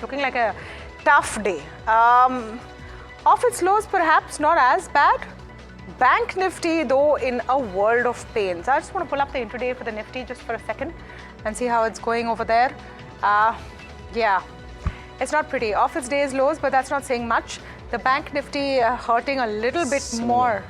Looking like a tough day. Off its lows, perhaps not as bad. Bank Nifty, though, in a world of pain. So I just want to pull up the intraday for the Nifty just for a second and see how it's going over there. Yeah, it's not pretty. Off its day's lows, but that's not saying much. The Bank Nifty hurting a little bit more.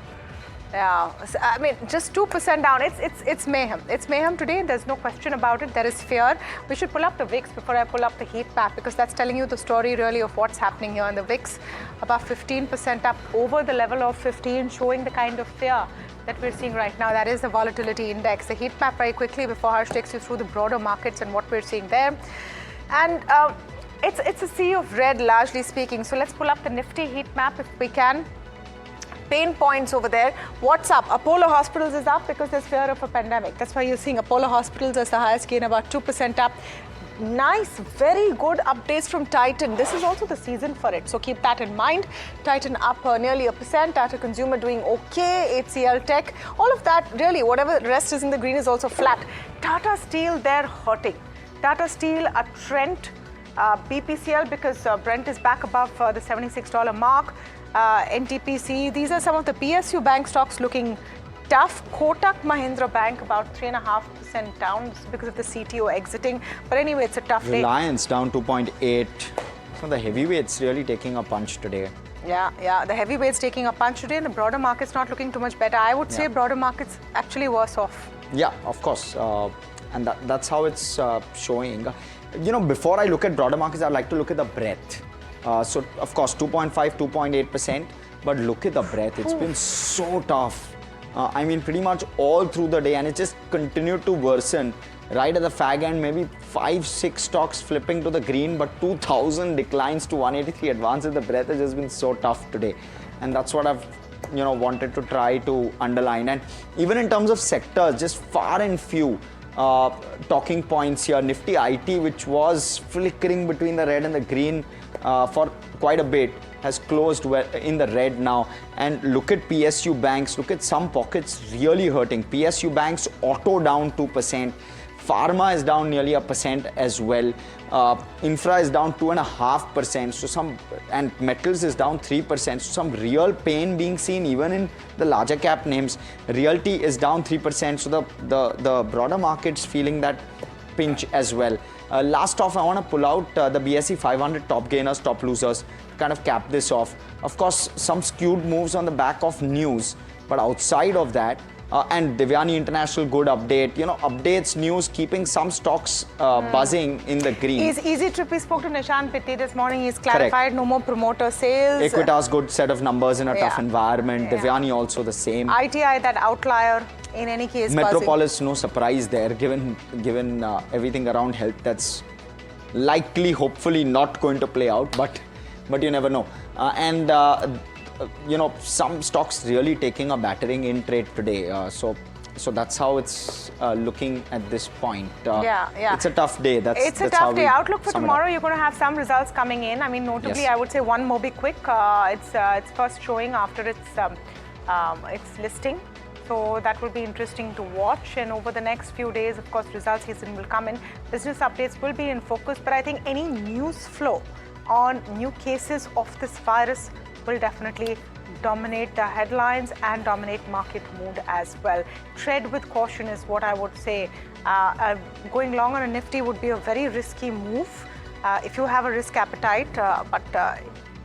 Yeah, I mean, just 2% down. It's mayhem. It's mayhem today. There's no question about it. There is fear. We should pull up the VIX before I pull up the heat map, because that's telling you the story really of what's happening here. And the VIX about 15% up over the level of 15, showing the kind of fear that we're seeing right now. That is the volatility index. The heat map very quickly before Harsh takes you through the broader markets and what we're seeing there. And it's a sea of red, largely speaking. So let's pull up the Nifty heat map if we can. Pain points over there. What's up? Apollo Hospitals is up because there's fear of a pandemic. That's why you're seeing Apollo Hospitals as the highest gain, about 2% up. Nice, very good updates from Titan. This is also the season for it, so keep that in mind. Titan up nearly 1%. Tata Consumer doing okay. HCL Tech, all of that really, whatever rest is in the green is also flat. Tata Steel, they're hurting. Tata Steel, a Trent, BPCL, because Brent is back above the $76 mark. NTPC, these are some of the PSU bank stocks looking tough. Kotak Mahindra Bank about 3.5% down because of the CTO exiting. But anyway, it's a tough day. Reliance down 2.8. So the heavyweights really taking a punch today. Yeah, the heavyweights taking a punch today, and the broader market's not looking too much better. I would say broader market's actually worse off. Yeah, of course. And that's how it's showing. You know, before I look at broader markets, I'd like to look at the breadth. So, of course, 2.5, 2.8%. But look at the breadth. It's been so tough. I mean, pretty much all through the day. And it just continued to worsen. Right at the fag end, maybe 5-6 stocks flipping to the green. But 2,000 declines to 183 advances. The breadth has just been so tough today. And that's what I've wanted to try to underline. And even in terms of sectors, just far and few talking points here. Nifty IT, which was flickering between the red and the green for quite a bit, has closed in the red now. And look at PSU banks. Look at some pockets really hurting. PSU banks, auto down 2%. Pharma is down nearly 1% as well. Infra is down 2.5%. So and metals is down 3%. So some real pain being seen even in the larger cap names. Realty is down 3%. So the broader market's feeling that pinch as well. Last off, I want to pull out the BSE 500 top gainers, top losers, kind of cap this off. Of course, some skewed moves on the back of news, but outside of that, and Devyani International, good update. Updates, news, keeping some stocks buzzing in the green. Easy Trip, we spoke to Nishan Pitti this morning. He's clarified. Correct. No more promoter sales. Equitas, good set of numbers in a tough environment. Devyani also the same. ITI, that outlier. In any case, Metropolis, buzzing. No surprise there, given everything around health that's likely, hopefully not going to play out, but you never know. Some stocks really taking a battering in trade today. So that's how it's looking at this point. It's a tough day. It's a tough day. Outlook for tomorrow, you're going to have some results coming in. I mean, notably, I would say one MobiKwik. It's first showing after its listing. So that will be interesting to watch. And over the next few days, of course, results season will come in. Business updates will be in focus. But I think any news flow on new cases of this virus will definitely dominate the headlines and dominate market mood as well. Tread with caution is what I would say. Going long on a Nifty would be a very risky move if you have a risk appetite, but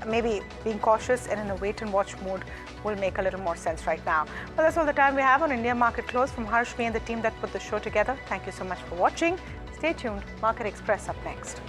maybe being cautious and in a wait and watch mode will make a little more sense right now. But that's all the time we have on India Market Close. From Harsh, me and the team that put the show together, thank you so much for watching. Stay tuned. Market Express up next.